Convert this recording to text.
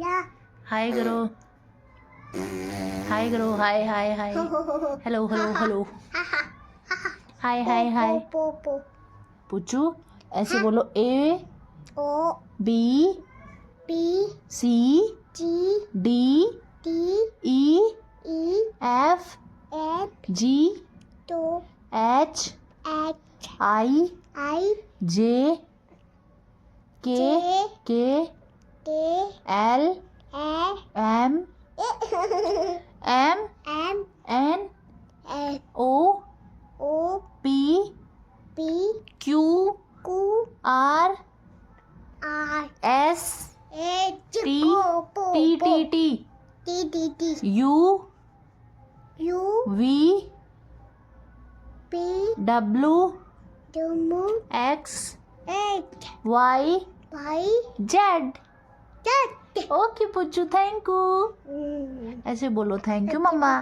या हाय करो, हाय करो, hi hi hi, hello hello hello, hi hi hi. पो पो पुचू ऐसे बोलो, A O B P C G D T E E F F G two H H I I J K J K K L A M M M N A O O P P Q Q R R S H T पो T पो T T T T T U U V P W W X H Y Y Z. Z okay पुच्चू, thank you. ऐसे बोलो, thank you mamma.